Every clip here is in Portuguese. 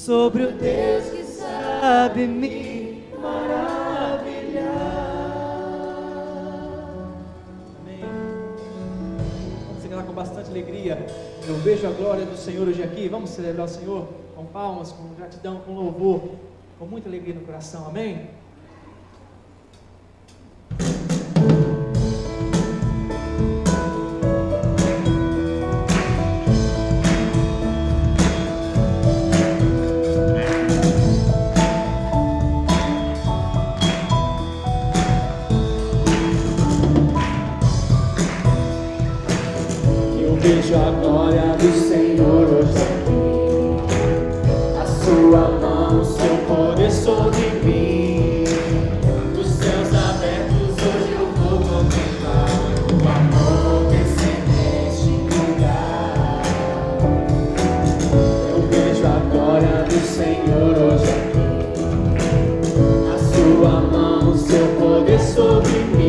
sobre o Deus que sabe me maravilhar. Amém. Vamos celebrar com bastante alegria. Eu vejo a glória do Senhor hoje aqui. Vamos celebrar o Senhor com palmas, com gratidão, com louvor, com muita alegria no coração. Amém. Vejo a glória do Senhor hoje aqui, a sua mão, seu poder sobre mim. Os céus abertos hoje eu vou contemplar o amor descer neste lugar. Eu vejo a glória do Senhor hoje aqui, a sua mão, seu poder sobre mim.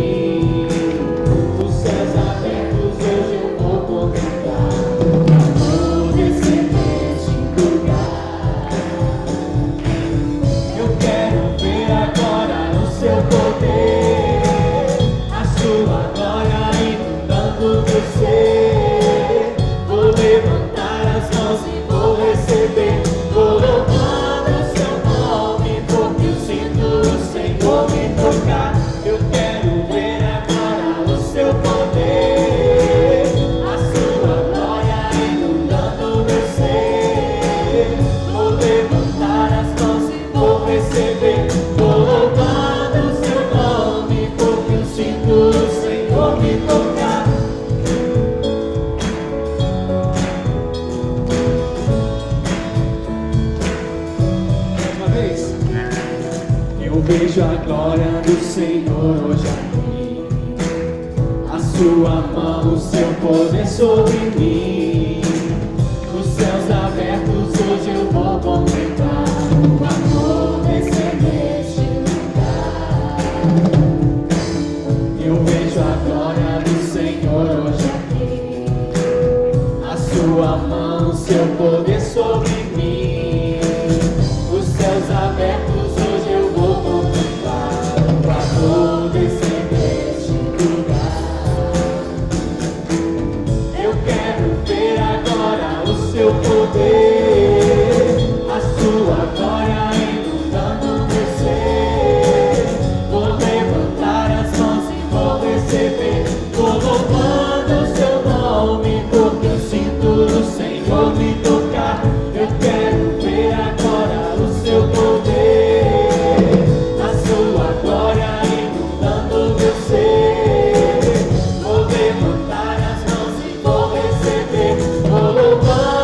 Vejo a glória do Senhor hoje aqui, a sua mão, seu poder sobre mim. Os céus abertos hoje eu vou contemplar o amor descer neste lugar. Eu vejo a glória do Senhor hoje aqui, a sua mão, seu poder sobre mim. Os céus abertos seu poder, a sua glória inundando meu ser. Vou levantar as mãos e vou receber. Vou louvando o seu nome, porque eu sinto o Senhor me tocar. Eu quero ver agora o seu poder, a sua glória inundando meu ser. Vou levantar as mãos e vou receber. Vou louvando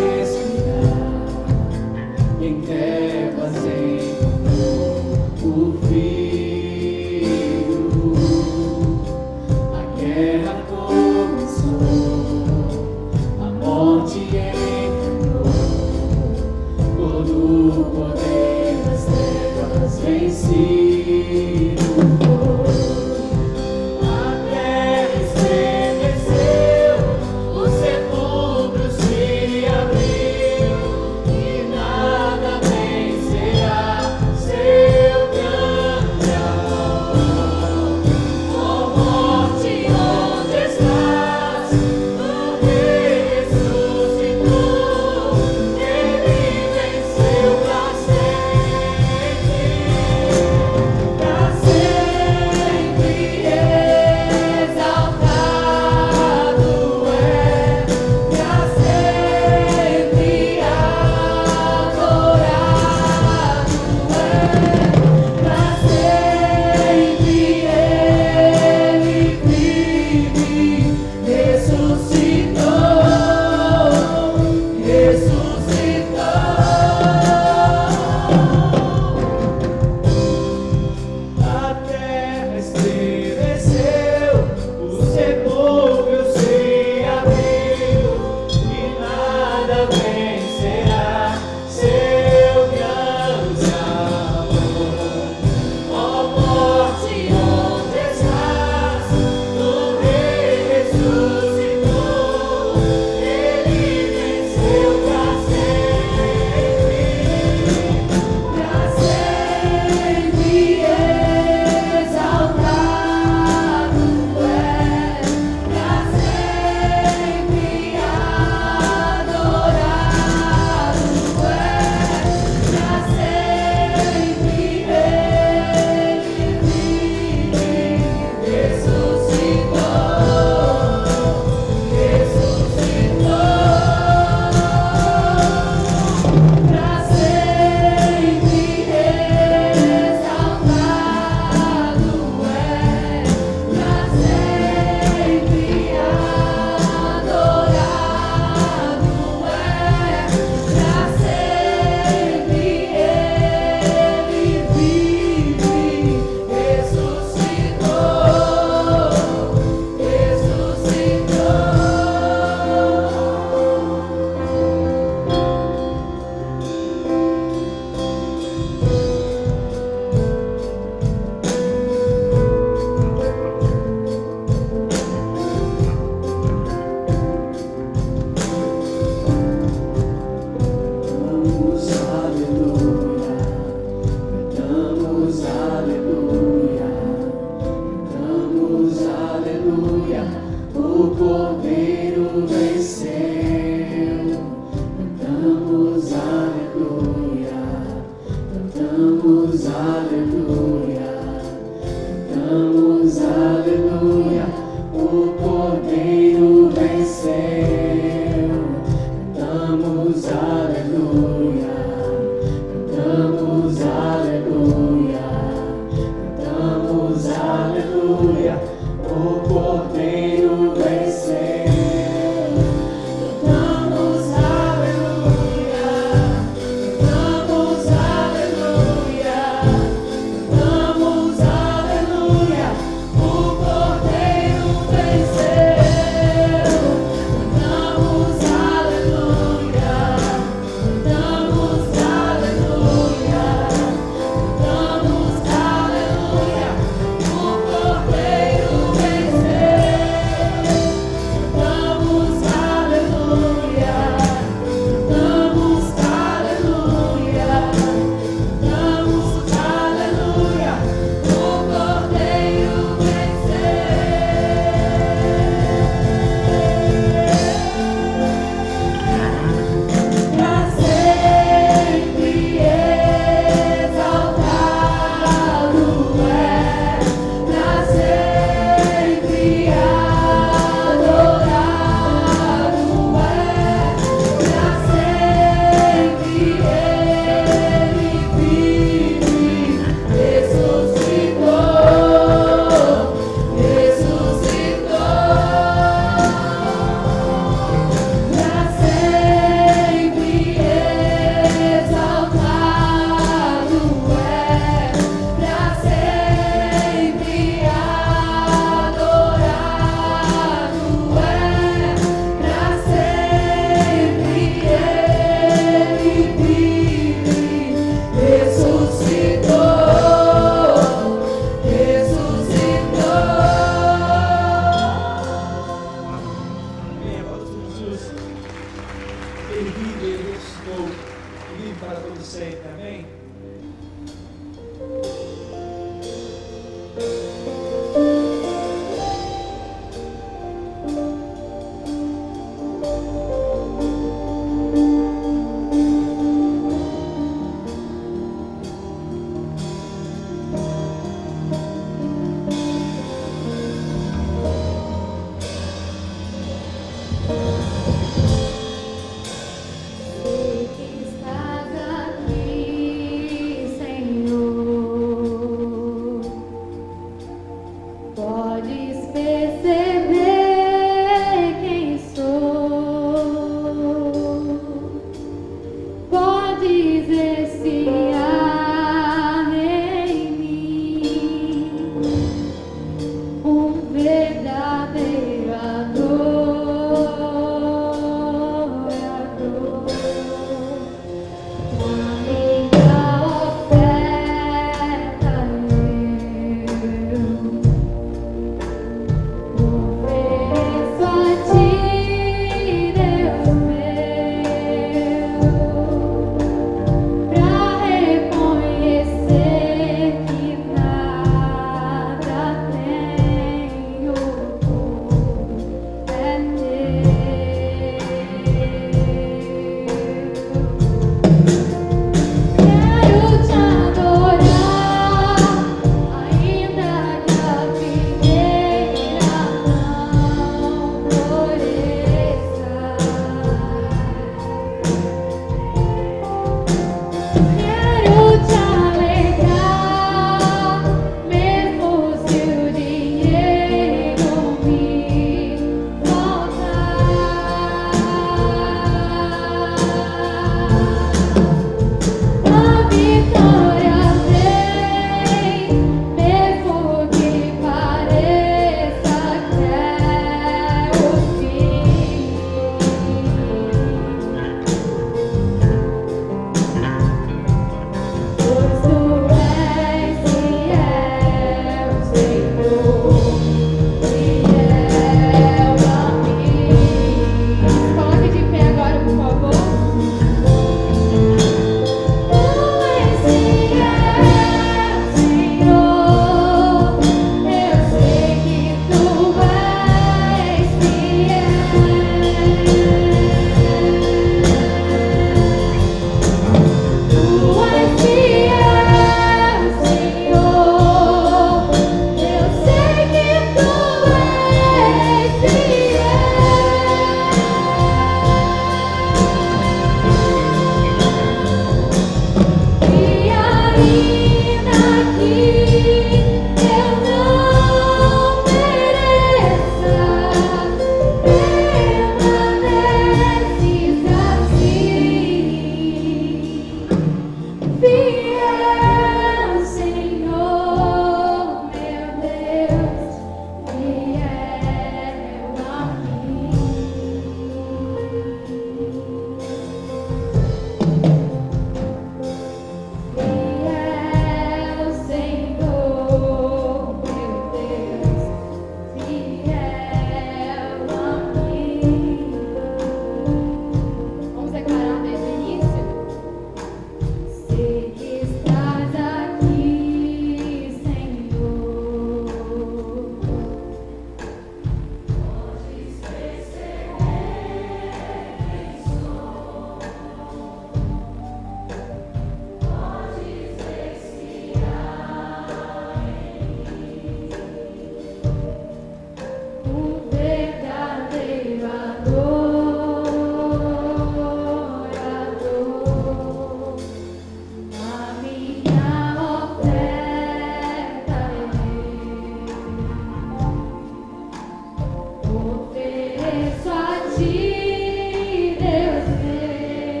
Ofereço a ti, Deus meu,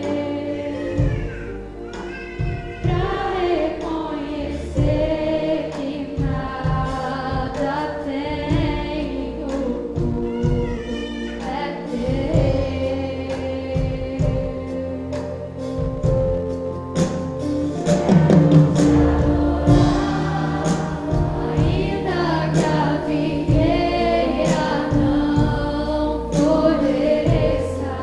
pra reconhecer que nada tenho, é ainda que a figueira não floresça,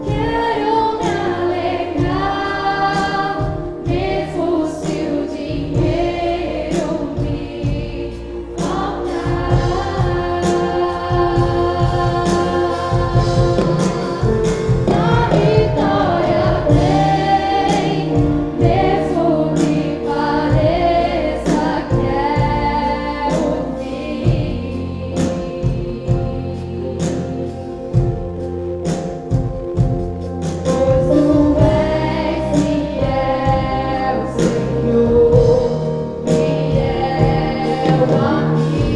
quero me alegrar, mesmo se o dinheiro me faltar. A vitória vem, mesmo que pareça que é o fim. Pois tu és fiel, Senhor, fiel a mim.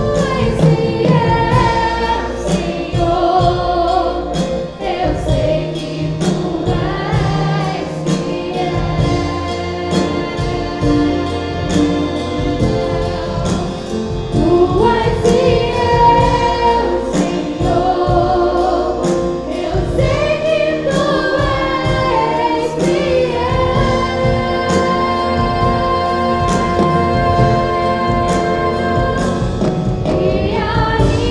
Tu és fiel, Senhor, eu sei que tu és fiel. Tu és fiel, Senhor, eu sei que tu és fiel. E ainda que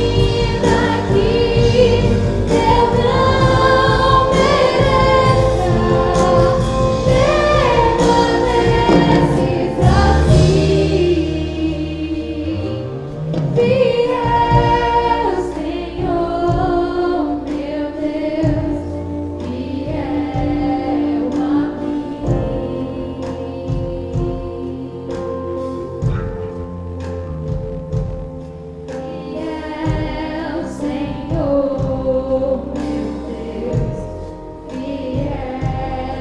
eu não mereça, permaneces assim. Fiel, Senhor, meu Deus, fiel a mim. Fiel, Senhor, meu Deus,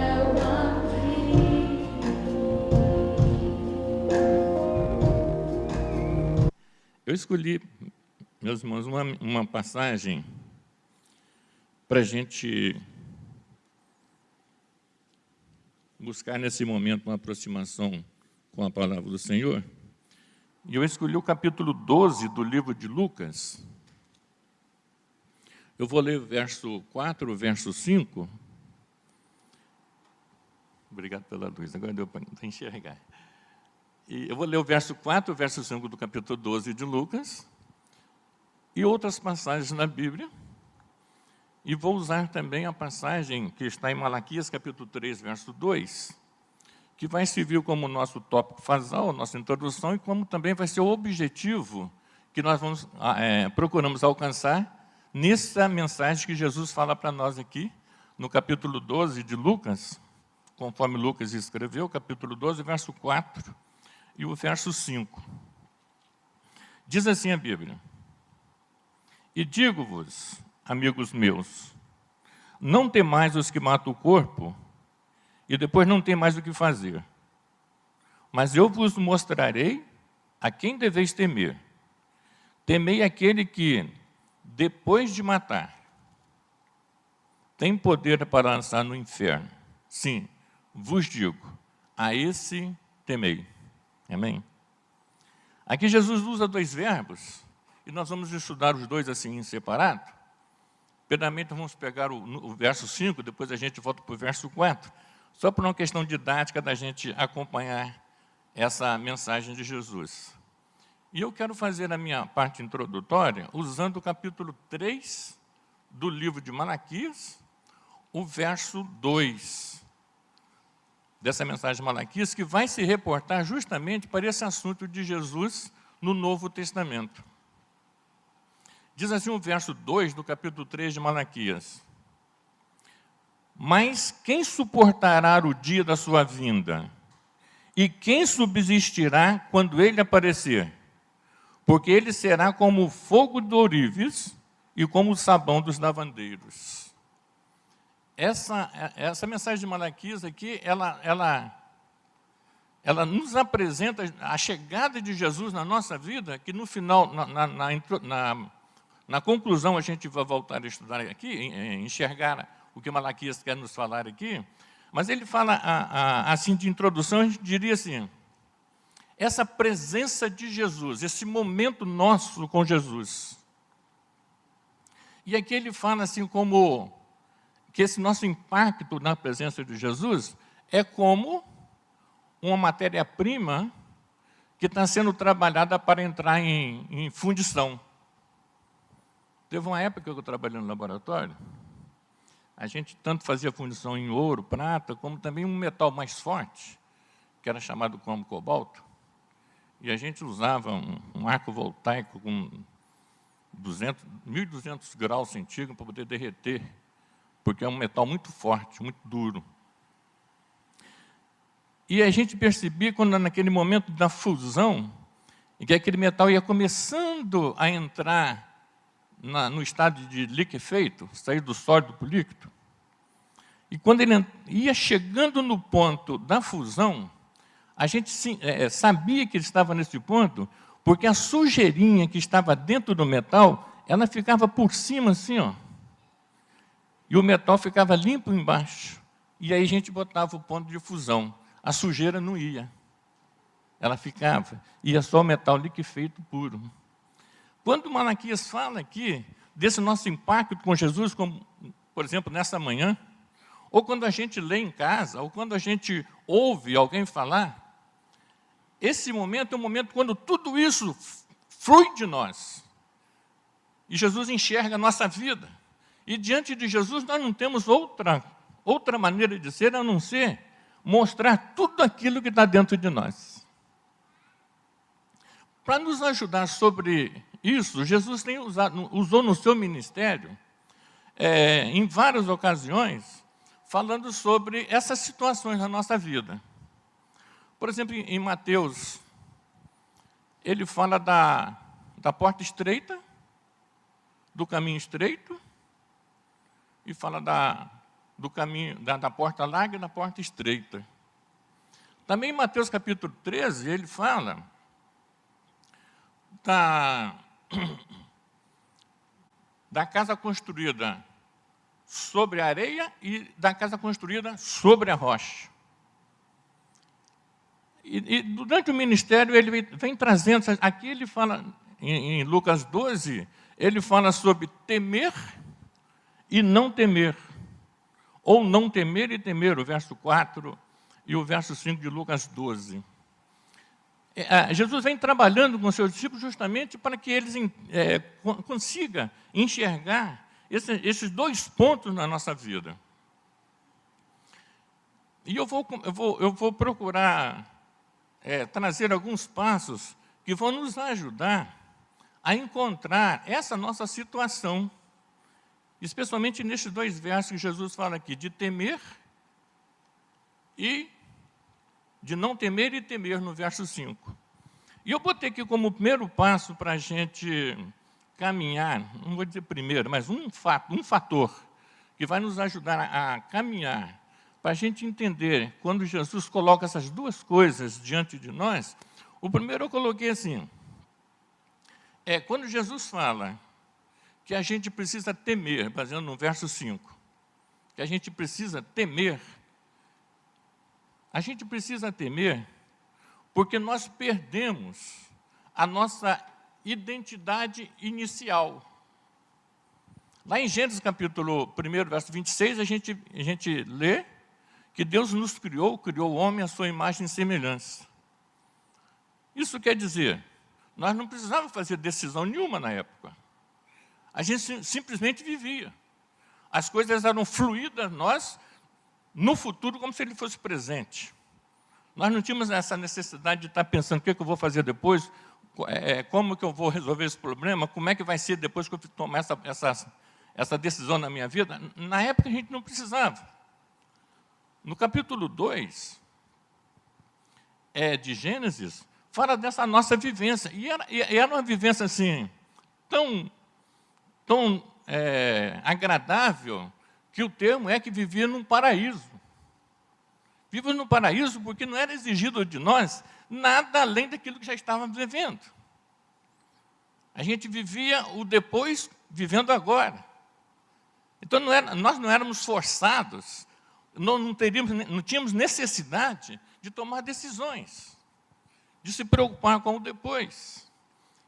fiel a mim. Eu escolhi, meus irmãos, uma passagem para a gente buscar nesse momento uma aproximação com a palavra do Senhor. E eu escolhi o capítulo 12 do livro de Lucas. Eu vou ler o verso 4, o verso 5. Obrigado pela luz, agora deu para enxergar. E eu vou ler o verso 4, o verso 5 do capítulo 12 de Lucas, e outras passagens na Bíblia. E vou usar também a passagem que está em Malaquias, capítulo 3, verso 2, que vai servir como nosso tópico basal, nossa introdução, e como também vai ser o objetivo que nós procuramos alcançar nessa mensagem que Jesus fala para nós aqui, no capítulo 12 de Lucas, conforme Lucas escreveu, capítulo 12, verso 4 e o verso 5. Diz assim a Bíblia: E digo-vos, amigos meus, não temais os que matam o corpo, e depois não tem mais o que fazer. Mas eu vos mostrarei a quem deveis temer. Temei aquele que, depois de matar, tem poder para lançar no inferno. Sim, vos digo, a esse temei. Amém? Aqui Jesus usa dois verbos, e nós vamos estudar os dois assim em separado. Primeiramente vamos pegar o verso 5, depois a gente volta para o verso 4, só por uma questão didática da gente acompanhar essa mensagem de Jesus. E eu quero fazer a minha parte introdutória usando o capítulo 3 do livro de Malaquias, o verso 2 dessa mensagem de Malaquias, que vai se reportar justamente para esse assunto de Jesus no Novo Testamento. Diz assim o verso 2 do capítulo 3 de Malaquias: Mas quem suportará o dia da sua vinda? E quem subsistirá quando ele aparecer? Porque ele será como o fogo do ourives e como o sabão dos lavandeiros. essa mensagem de Malaquias aqui, ela nos apresenta a chegada de Jesus na nossa vida, que no final, na conclusão, a gente vai voltar a estudar aqui, enxergar o que Malaquias quer nos falar aqui, mas ele fala, assim, de introdução, a gente diria assim, essa presença de Jesus, esse momento nosso com Jesus. E aqui ele fala assim como que esse nosso impacto na presença de Jesus é como uma matéria-prima que está sendo trabalhada para entrar em fundição. Teve uma época que eu trabalhei no laboratório, a gente tanto fazia fundição em ouro, prata, como também um metal mais forte, que era chamado como cobalto, e a gente usava um arco voltaico com 1.200 graus centígrados para poder derreter, porque é um metal muito forte, muito duro. E a gente percebia, quando naquele momento da fusão, em que aquele metal ia começando a entrar no estado de liquefeito, sair do sólido para o líquido, e quando ele ia chegando no ponto da fusão, a gente sabia que ele estava nesse ponto, porque a sujeirinha que estava dentro do metal, ela ficava por cima assim, ó, e o metal ficava limpo embaixo. E aí a gente botava o ponto de fusão. A sujeira não ia, ela ficava, ia só o metal liquefeito puro. Quando Malaquias fala aqui desse nosso impacto com Jesus, como, por exemplo, nessa manhã, ou quando a gente lê em casa, ou quando a gente ouve alguém falar, esse momento é um momento quando tudo isso flui de nós. E Jesus enxerga a nossa vida. E diante de Jesus nós não temos outra maneira de ser, a não ser mostrar tudo aquilo que está dentro de nós. Para nos ajudar sobre isso, Jesus usou no seu ministério, em várias ocasiões, falando sobre essas situações na nossa vida. Por exemplo, em Mateus, ele fala da porta estreita, do caminho estreito, e fala do caminho, da porta larga e da porta estreita. Também em Mateus capítulo 13, ele fala da casa construída sobre a areia e da casa construída sobre a rocha. E durante o ministério, ele vem trazendo, aqui ele fala, em Lucas 12, ele fala sobre temer e não temer, ou não temer e temer, o verso 4 e o verso 5 de Lucas 12. Jesus vem trabalhando com seus discípulos justamente para que eles consigam enxergar esses dois pontos na nossa vida. E eu vou procurar trazer alguns passos que vão nos ajudar a encontrar essa nossa situação, especialmente nesses dois versos que Jesus fala aqui, de temer e de não temer e temer, no verso 5. E eu botei aqui como primeiro passo para a gente caminhar, não vou dizer primeiro, mas um fator que vai nos ajudar a caminhar, para a gente entender, quando Jesus coloca essas duas coisas diante de nós. O primeiro eu coloquei assim, quando Jesus fala que a gente precisa temer, baseando no verso 5, que a gente precisa temer porque nós perdemos a nossa identidade inicial. Lá em Gênesis capítulo 1, verso 26, a gente lê que Deus nos criou o homem à sua imagem e semelhança. Isso quer dizer, nós não precisávamos fazer decisão nenhuma na época. A gente simplesmente vivia. As coisas eram fluídas, nós, no futuro, como se ele fosse presente. Nós não tínhamos essa necessidade de estar pensando o que eu vou fazer depois, como que eu vou resolver esse problema, como é que vai ser depois que eu tomar essa decisão na minha vida. Na época, a gente não precisava. No capítulo 2 de Gênesis, fala dessa nossa vivência. E era uma vivência assim, tão agradável, que o termo é que vivia num paraíso. Vive no paraíso porque não era exigido de nós nada além daquilo que já estávamos vivendo. A gente vivia o depois vivendo agora. Então nós não éramos forçados, não tínhamos necessidade de tomar decisões, de se preocupar com o depois.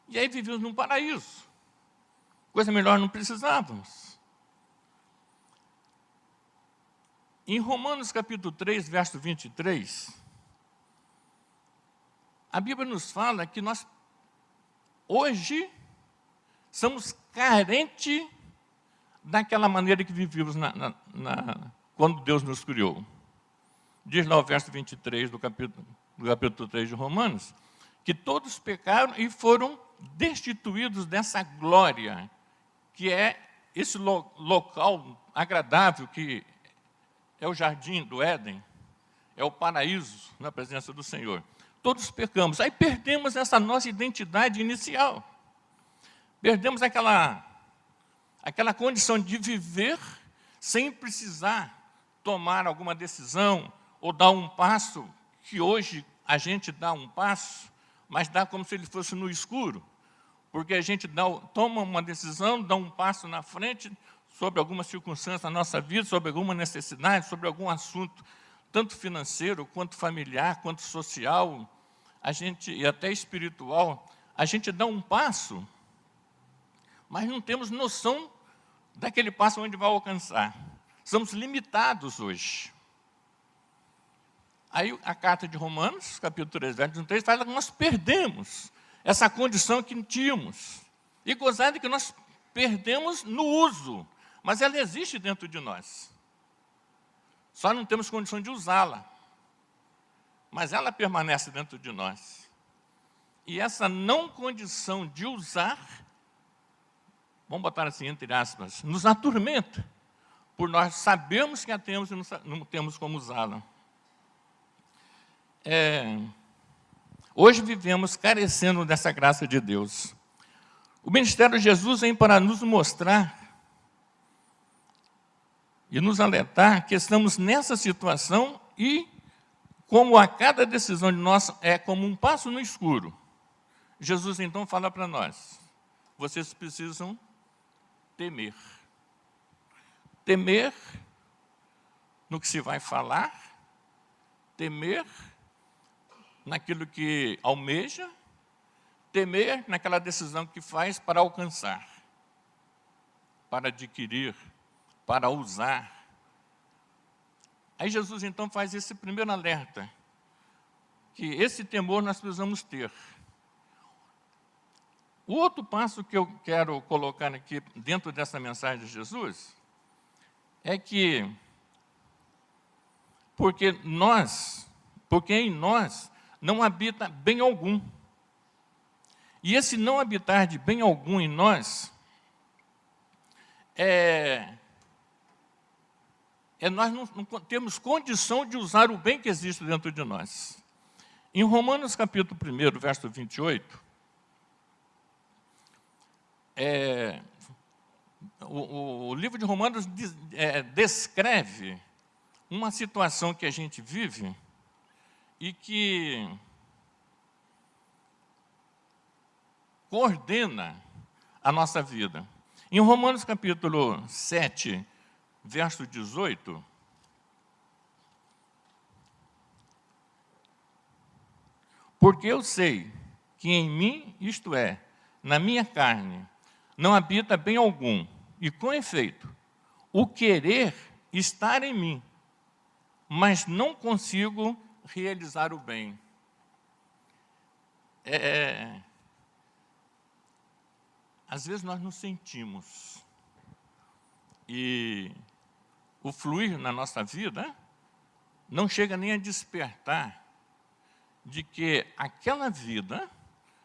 E aí vivíamos num paraíso. Coisa melhor não precisávamos. Em Romanos capítulo 3, verso 23, a Bíblia nos fala que nós, hoje, somos carentes daquela maneira que vivíamos quando Deus nos criou. Diz lá o verso 23 do capítulo 3 de Romanos, que todos pecaram e foram destituídos dessa glória, que é esse local agradável que é o jardim do Éden, é o paraíso na presença do Senhor. Todos pecamos, aí perdemos essa nossa identidade inicial. Perdemos aquela condição de viver sem precisar tomar alguma decisão ou dar um passo, que hoje a gente dá um passo, mas dá como se ele fosse no escuro. Porque a gente toma uma decisão, dá um passo na frente sobre alguma circunstância na nossa vida, sobre alguma necessidade, sobre algum assunto, tanto financeiro, quanto familiar, quanto social, e até espiritual. A gente dá um passo, mas não temos noção daquele passo onde vai alcançar. Somos limitados hoje. Aí a carta de Romanos, capítulo 3, verso 3, fala que nós perdemos essa condição que tínhamos. E gozada que nós perdemos no uso, mas ela existe dentro de nós. Só não temos condição de usá-la. Mas ela permanece dentro de nós. E essa não condição de usar, vamos botar assim, entre aspas, nos atormenta, por nós sabermos que a temos e não temos como usá-la. Hoje vivemos carecendo dessa graça de Deus. O ministério de Jesus vem para nos mostrar e nos alertar que estamos nessa situação e como a cada decisão de nós é como um passo no escuro. Jesus então fala para nós, vocês precisam temer. Temer no que se vai falar, temer naquilo que almeja, temer naquela decisão que faz para alcançar, para adquirir, para usar. Aí Jesus então faz esse primeiro alerta, que esse temor nós precisamos ter. O outro passo que eu quero colocar aqui dentro dessa mensagem de Jesus é que porque em nós não habita bem algum. E esse não habitar de bem algum em nós nós não temos condição de usar o bem que existe dentro de nós. Em Romanos capítulo 1, verso 28, o livro de Romanos descreve uma situação que a gente vive e que coordena a nossa vida. Em Romanos capítulo 7, verso 18, porque eu sei que em mim, isto é, na minha carne, não habita bem algum, e com efeito, o querer estar em mim, mas não consigo realizar o bem. Às vezes nós nos sentimos, e o fluir na nossa vida não chega nem a despertar de que aquela vida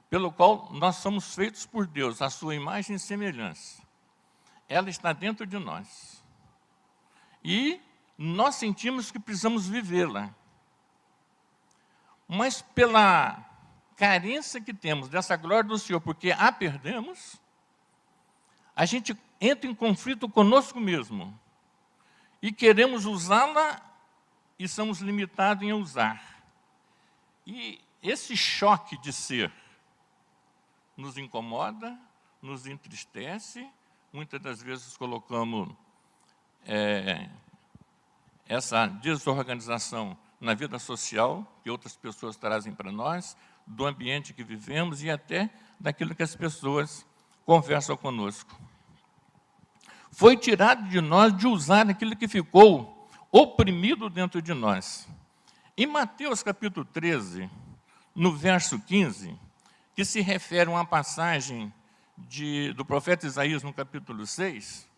pelo qual nós somos feitos por Deus, a sua imagem e semelhança, ela está dentro de nós. E nós sentimos que precisamos vivê-la. Mas pela carência que temos dessa glória do Senhor, porque a perdemos, a gente entra em conflito conosco mesmo. e queremos usá-la e somos limitados em usar. E esse choque de ser nos incomoda, nos entristece, muitas das vezes colocamos essa desorganização na vida social que outras pessoas trazem para nós, do ambiente que vivemos e até daquilo que as pessoas conversam conosco. Foi tirado de nós de usar aquilo que ficou oprimido dentro de nós. Em Mateus capítulo 13, no verso 15, que se refere a uma passagem do profeta Isaías no capítulo 6,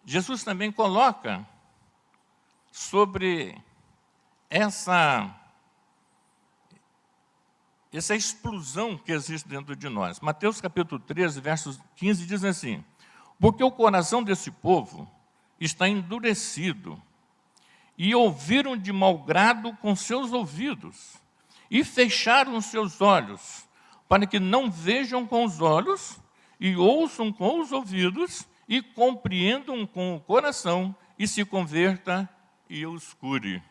Jesus também coloca sobre essa explosão que existe dentro de nós. Mateus capítulo 13, verso 15, diz assim: porque o coração desse povo está endurecido, e ouviram de mau grado com seus ouvidos, e fecharam os seus olhos, para que não vejam com os olhos, e ouçam com os ouvidos, e compreendam com o coração, e se converta e os cure.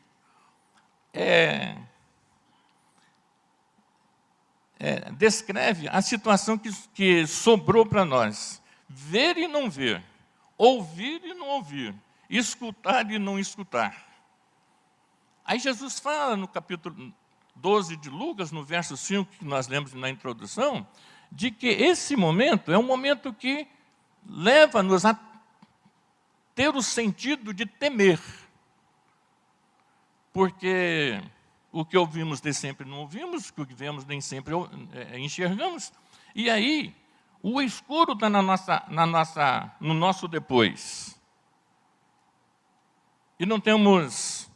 Descreve a situação que sobrou para nós. Ver e não ver, ouvir e não ouvir, escutar e não escutar. Aí Jesus fala no capítulo 12 de Lucas, no verso 5, que nós lemos na introdução, de que esse momento é um momento que leva-nos a ter o sentido de temer. Porque o que ouvimos nem sempre não ouvimos, o que vemos nem sempre enxergamos, e aí o escuro está no nosso depois. E não temos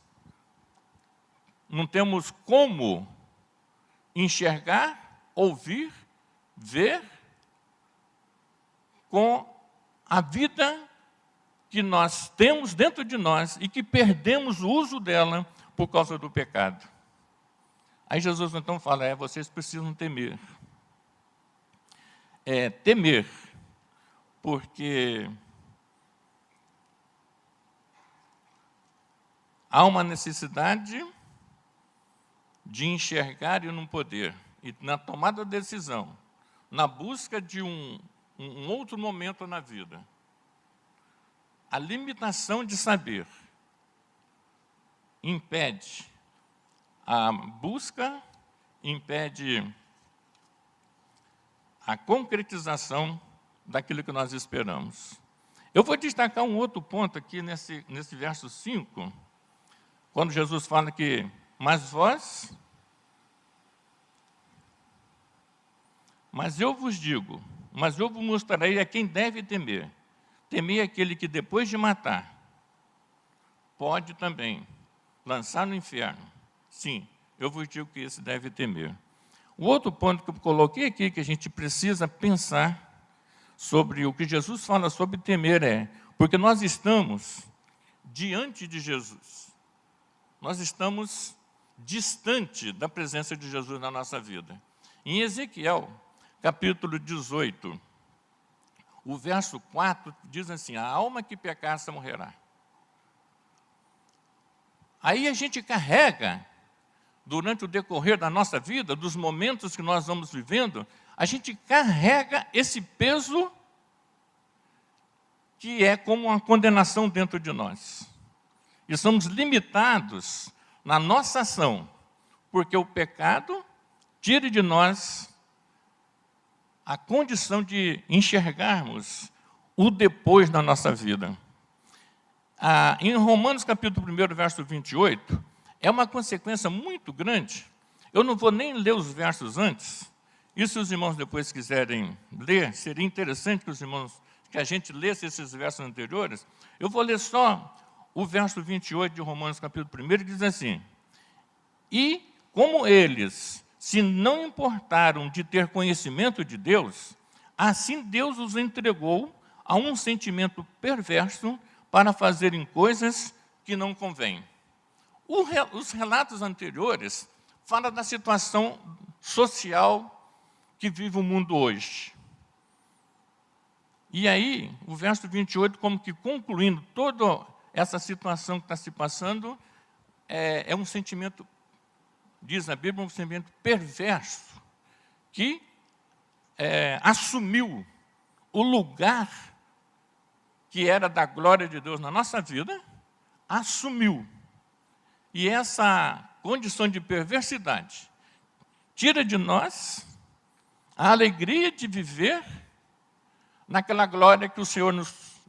como enxergar, ouvir, ver com a vida que nós temos dentro de nós e que perdemos o uso dela por causa do pecado. Aí Jesus então fala, vocês precisam temer. Temer, porque há uma necessidade de enxergar e não poder, e na tomada de decisão, na busca de um outro momento na vida, a limitação de saber impede a busca, impede a concretização daquilo que nós esperamos. Eu vou destacar um outro ponto aqui nesse verso 5, quando Jesus fala que, mas eu vos digo, mas eu vos mostrarei a quem deve temer. Temer aquele que depois de matar, pode também lançar no inferno. Sim, eu vos digo que esse deve temer. O outro ponto que eu coloquei aqui, que a gente precisa pensar sobre o que Jesus fala sobre temer porque nós estamos diante de Jesus. Nós estamos distante da presença de Jesus na nossa vida. Em Ezequiel, capítulo 18, o verso 4 diz assim, a alma que pecar, essa morrerá. Aí a gente carrega, durante o decorrer da nossa vida, dos momentos que nós vamos vivendo, a gente carrega esse peso que é como uma condenação dentro de nós. E somos limitados na nossa ação, porque o pecado tira de nós a condição de enxergarmos o depois da nossa vida. Em Romanos capítulo 1, verso 28, é uma consequência muito grande. Eu não vou nem ler os versos antes. E se os irmãos depois quiserem ler, seria interessante que a gente lesse esses versos anteriores. Eu vou ler só o verso 28 de Romanos capítulo 1, que diz assim, e como eles se não importaram de ter conhecimento de Deus, assim Deus os entregou a um sentimento perverso para fazerem coisas que não convêm. Os relatos anteriores falam da situação social que vive o mundo hoje. E aí, o verso 28, como que concluindo toda essa situação que está se passando é um sentimento, diz a Bíblia, um sentimento perverso, que assumiu o lugar que era da glória de Deus na nossa vida, assumiu. E essa condição de perversidade tira de nós a alegria de viver naquela glória que o Senhor nos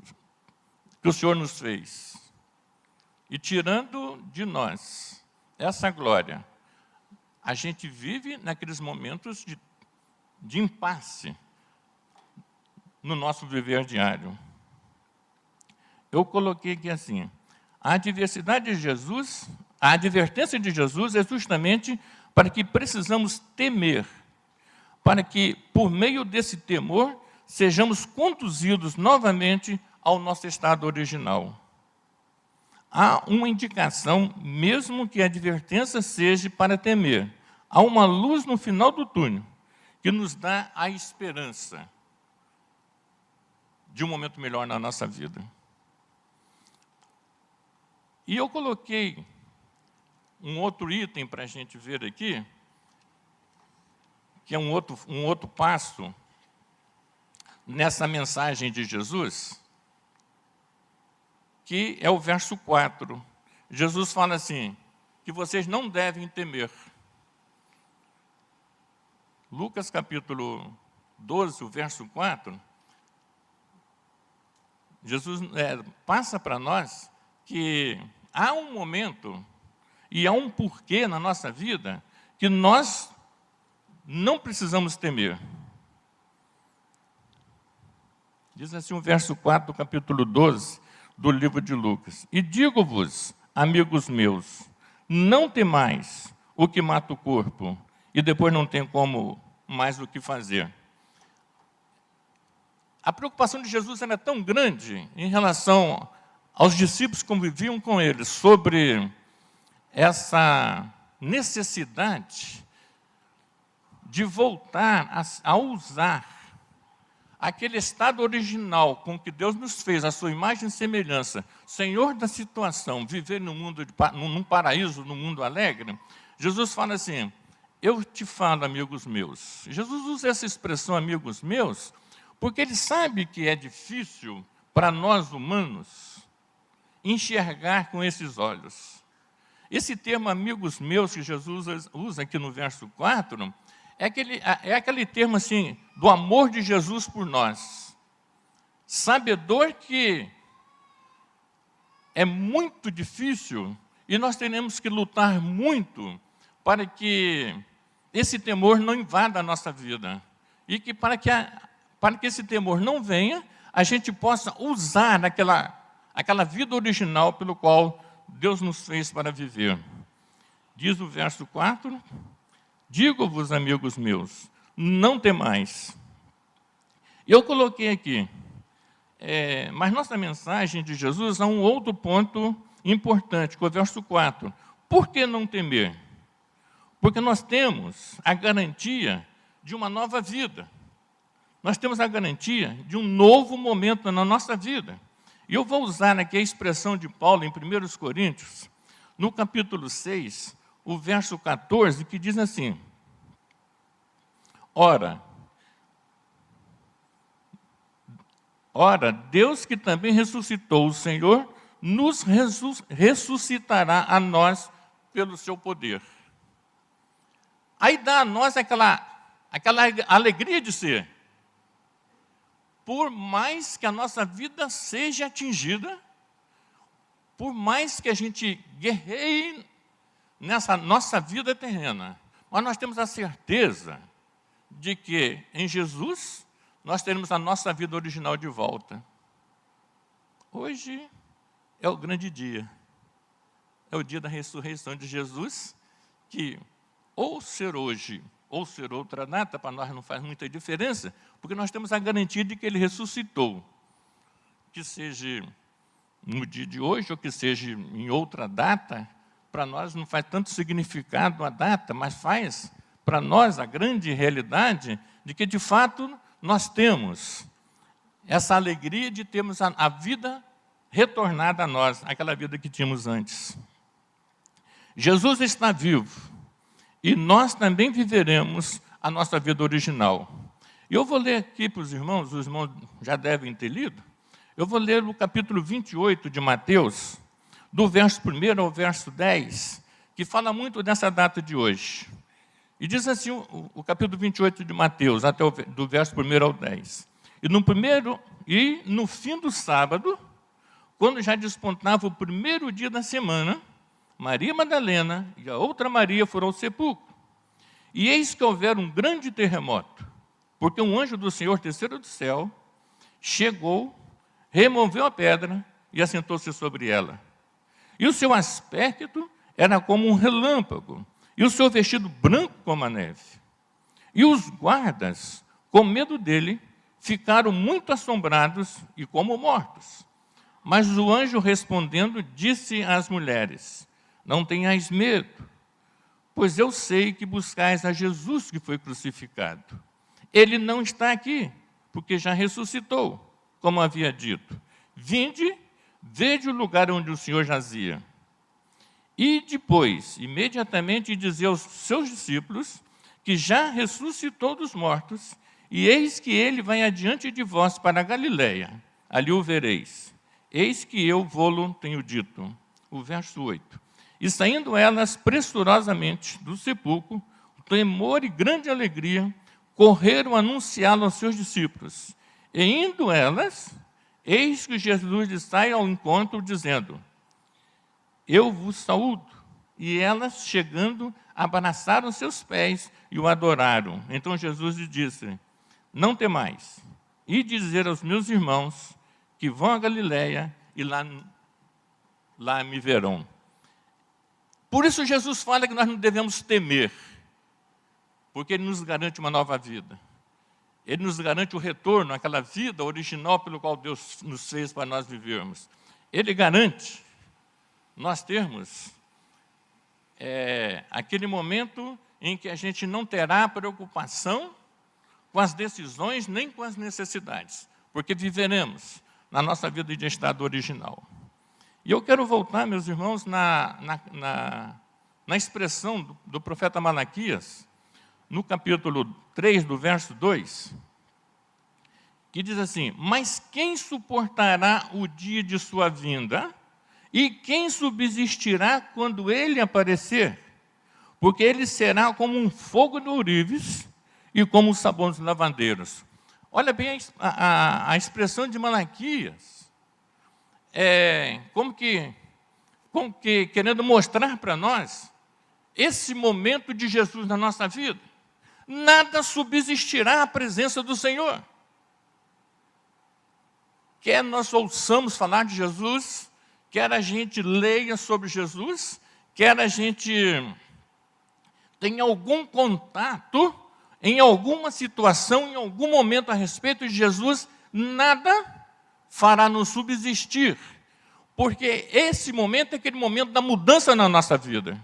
fez. E tirando de nós essa glória, a gente vive naqueles momentos de impasse no nosso viver diário. Eu coloquei aqui assim, a advertência de Jesus é justamente para que precisamos temer, para que, por meio desse temor, sejamos conduzidos novamente ao nosso estado original. Há uma indicação, mesmo que a advertência seja para temer. Há uma luz no final do túnel, que nos dá a esperança de um momento melhor na nossa vida. E eu coloquei um outro item para a gente ver aqui, que é um outro passo nessa mensagem de Jesus, que é o verso 4. Jesus fala assim, que vocês não devem temer. Lucas capítulo 12, o verso 4, Jesus passa para nós que há um momento e há um porquê na nossa vida que nós não precisamos temer. Diz assim o verso 4 do capítulo 12 do livro de Lucas. E digo-vos, amigos meus, não temais o que mata o corpo, e depois não tem como mais o que fazer. A preocupação de Jesus era tão grande em relação aos discípulos que conviviam com ele, sobre essa necessidade de voltar a usar aquele estado original com que Deus nos fez, a sua imagem e semelhança, Senhor da situação, viver num paraíso, num mundo alegre. Jesus fala assim, eu te falo, amigos meus. Jesus usa essa expressão, amigos meus, porque ele sabe que é difícil para nós humanos enxergar com esses olhos. Esse termo, amigos meus, que Jesus usa aqui no verso 4, é aquele termo assim, do amor de Jesus por nós. Sabedor que é muito difícil e nós teremos que lutar muito para que esse temor não invada a nossa vida. E que para que esse temor não venha, a gente possa usar aquela vida original pelo qual Deus nos fez para viver. Diz o verso 4, digo-vos, amigos meus, não temais. Eu coloquei aqui, mas nossa mensagem de Jesus há um outro ponto importante, que é o verso 4. Por que não temer? Porque nós temos a garantia de uma nova vida. Nós temos a garantia de um novo momento na nossa vida. E eu vou usar aqui a expressão de Paulo em 1 Coríntios, no capítulo 6, o verso 14, que diz assim, Ora, Deus que também ressuscitou o Senhor, nos ressuscitará a nós pelo seu poder. Aí dá a nós aquela alegria de ser. Por mais que a nossa vida seja atingida, por mais que a gente guerreie nessa nossa vida terrena, mas nós temos a certeza de que em Jesus nós teremos a nossa vida original de volta. Hoje é o grande dia. É o dia da ressurreição de Jesus, que ou ser hoje ou ser outra data, para nós não faz muita diferença, porque nós temos a garantia de que Ele ressuscitou. Que seja no dia de hoje ou que seja em outra data, para nós não faz tanto significado a data, mas faz para nós a grande realidade de que, de fato, nós temos essa alegria de termos a vida retornada a nós, aquela vida que tínhamos antes. Jesus está vivo e nós também viveremos a nossa vida original. E eu vou ler aqui para os irmãos já devem ter lido, eu vou ler o capítulo 28 de Mateus, do verso 1 ao verso 10, que fala muito dessa data de hoje. E diz assim o capítulo 28 de Mateus, até do verso 1 ao 10. E no fim do sábado, quando já despontava o primeiro dia da semana, Maria Madalena e a outra Maria foram ao sepulcro. E eis que houver um grande terremoto, porque um anjo do Senhor, descendo do céu, chegou, removeu a pedra e assentou-se sobre ela. E o seu aspecto era como um relâmpago, e o seu vestido branco como a neve. E os guardas, com medo dele, ficaram muito assombrados e como mortos. Mas o anjo, respondendo, disse às mulheres: não tenhais medo, pois eu sei que buscais a Jesus que foi crucificado. Ele não está aqui, porque já ressuscitou, como havia dito. Vinde, vede o lugar onde o Senhor jazia. E depois, imediatamente, dizia aos seus discípulos que já ressuscitou dos mortos, e eis que ele vai adiante de vós para a Galileia, ali o vereis. Eis que eu vô-lo tenho dito. O verso 8. E saindo elas pressurosamente do sepulcro, temor e grande alegria, correram anunciá-lo aos seus discípulos. E indo elas, eis que Jesus lhes sai ao encontro, dizendo: eu vos saúdo. E elas, chegando, abraçaram seus pés e o adoraram. Então Jesus lhes disse: não temais, e dizer aos meus irmãos que vão a Galileia e lá me verão. Por isso Jesus fala que nós não devemos temer, porque Ele nos garante uma nova vida. Ele nos garante o retorno àquela vida original pelo qual Deus nos fez para nós vivermos. Ele garante nós termos aquele momento em que a gente não terá preocupação com as decisões nem com as necessidades, porque viveremos na nossa vida de estado original. E eu quero voltar, meus irmãos, na expressão do profeta Malaquias, no capítulo 3, do verso 2, que diz assim: mas quem suportará o dia de sua vinda? E quem subsistirá quando ele aparecer? Porque ele será como um fogo de ourives e como o sabão dos lavandeiros. Olha bem a expressão de Malaquias, como que querendo mostrar para nós esse momento de Jesus na nossa vida. Nada subsistirá à presença do Senhor. Quer nós ouçamos falar de Jesus, quer a gente leia sobre Jesus, quer a gente tenha algum contato, em alguma situação, em algum momento a respeito de Jesus, nada fará nos subsistir, porque esse momento é aquele momento da mudança na nossa vida.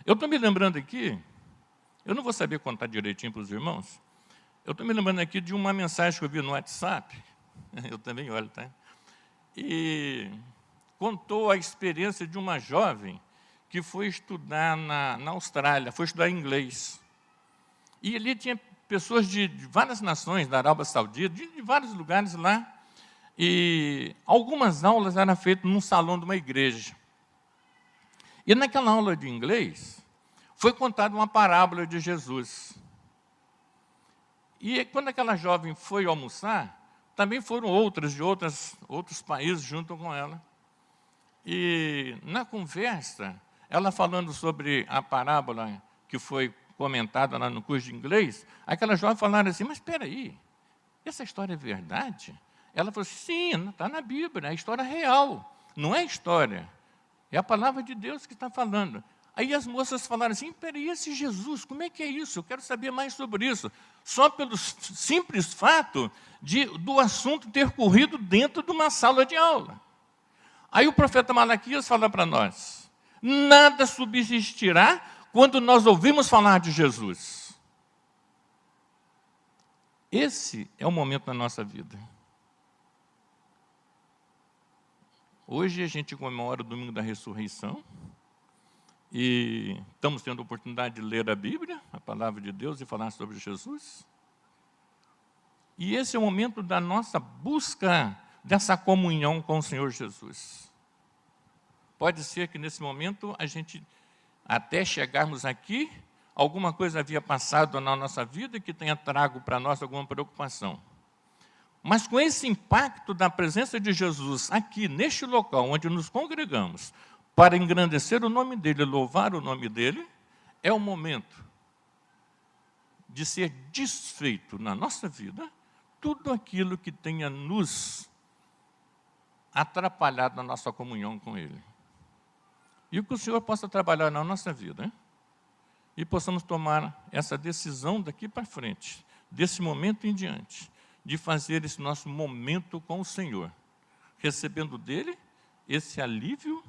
Eu estou me lembrando aqui, eu não vou saber contar direitinho para os irmãos, eu estou me lembrando aqui de uma mensagem que eu vi no WhatsApp, eu também olho, tá? E contou a experiência de uma jovem que foi estudar na Austrália, foi estudar inglês. E ali tinha pessoas de várias nações, da Arábia Saudita, de vários lugares lá, e algumas aulas eram feitas num salão de uma igreja. E naquela aula de inglês, foi contada uma parábola de Jesus. E quando aquela jovem foi almoçar, também foram outras de outros países junto com ela. E na conversa, ela falando sobre a parábola que foi comentada lá no curso de inglês, aquela jovem falaram assim: mas espera aí, essa história é verdade? Ela falou: sim, está na Bíblia, é a história real, não é história, é a palavra de Deus que está falando. Aí as moças falaram assim: peraí, esse Jesus, como é que é isso? Eu quero saber mais sobre isso. Só pelo simples fato do assunto ter corrido dentro de uma sala de aula. Aí o profeta Malaquias fala para nós: nada subsistirá quando nós ouvimos falar de Jesus. Esse é o momento da nossa vida. Hoje a gente comemora o domingo da ressurreição e estamos tendo a oportunidade de ler a Bíblia, a palavra de Deus, e falar sobre Jesus. E esse é o momento da nossa busca dessa comunhão com o Senhor Jesus. Pode ser que nesse momento a gente, até chegarmos aqui, alguma coisa havia passado na nossa vida que tenha trago para nós alguma preocupação. Mas com esse impacto da presença de Jesus aqui, neste local onde nos congregamos, para engrandecer o nome dEle, louvar o nome dEle, é o momento de ser desfeito na nossa vida tudo aquilo que tenha nos atrapalhado na nossa comunhão com Ele. E que o Senhor possa trabalhar na nossa vida, hein? E possamos tomar essa decisão daqui para frente, desse momento em diante, de fazer esse nosso momento com o Senhor, recebendo dEle esse alívio,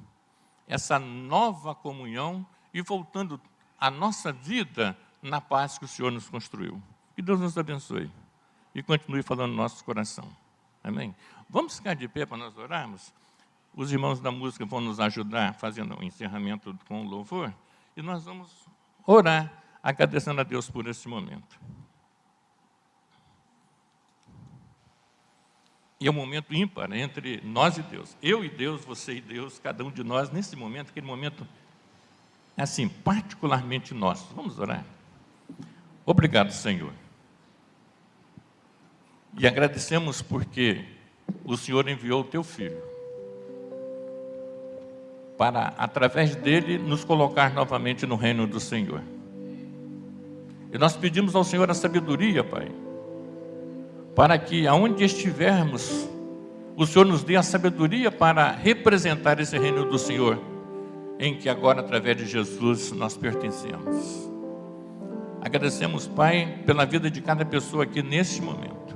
essa nova comunhão e voltando a nossa vida na paz que o Senhor nos construiu. Que Deus nos abençoe e continue falando no nosso coração. Amém? Vamos ficar de pé para nós orarmos? Os irmãos da música vão nos ajudar fazendo o encerramento com o louvor e nós vamos orar, agradecendo a Deus por esse momento. E é um momento ímpar entre nós e Deus. Eu e Deus, você e Deus, cada um de nós, nesse momento, aquele momento, assim, particularmente nosso. Vamos orar? Obrigado, Senhor. E agradecemos porque o Senhor enviou o Teu Filho para, através dele, nos colocar novamente no reino do Senhor. E nós pedimos ao Senhor a sabedoria, Pai, para que, aonde estivermos, o Senhor nos dê a sabedoria para representar esse reino do Senhor, em que agora, através de Jesus, nós pertencemos. Agradecemos, Pai, pela vida de cada pessoa aqui neste momento.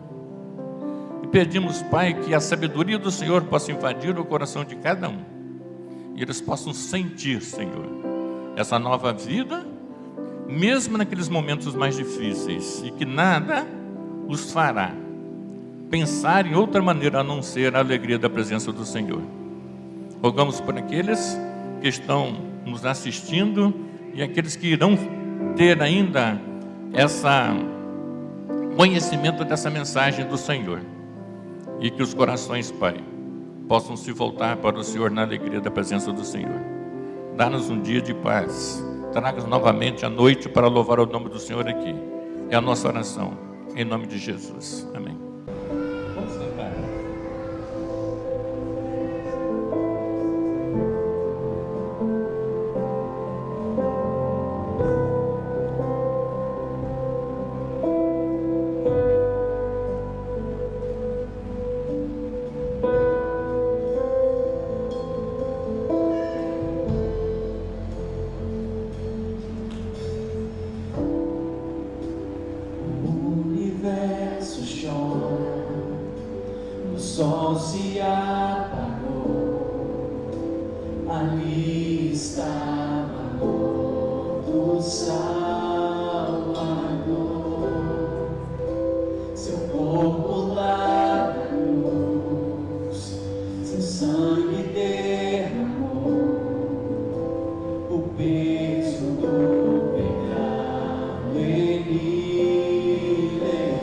E pedimos, Pai, que a sabedoria do Senhor possa invadir o coração de cada um. E eles possam sentir, Senhor, essa nova vida, mesmo naqueles momentos mais difíceis, e que nada os fará pensar em outra maneira a não ser a alegria da presença do Senhor. Rogamos por aqueles que estão nos assistindo e aqueles que irão ter ainda conhecimento dessa mensagem do Senhor, e que os corações, Pai, possam se voltar para o Senhor na alegria da presença do Senhor. Dá-nos um dia de paz, traga-nos novamente a noite para louvar o nome do Senhor aqui. É a nossa oração, em nome de Jesus. Amém. Vamos cantar. O sol se apagou, ali estava o Salvador, seu corpo lá na cruz, seu sangue derramou, o peso do pecado ele levou.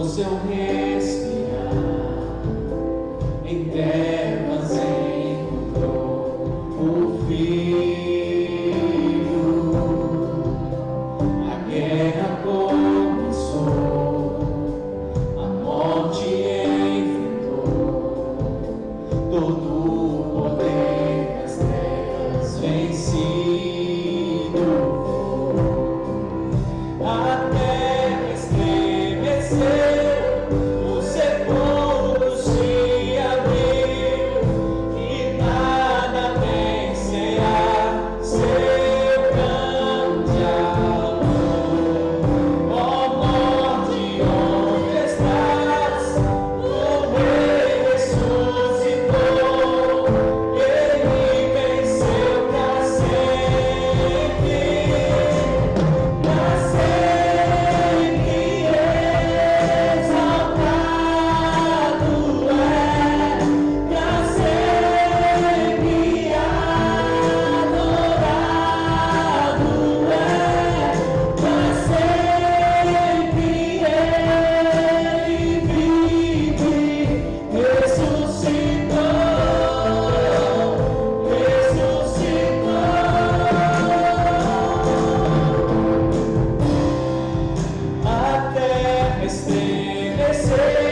Seu respirar em trevas encontrou o Filho. A guerra começou, a morte enfrentou, todo o poder das trevas vencido. descer.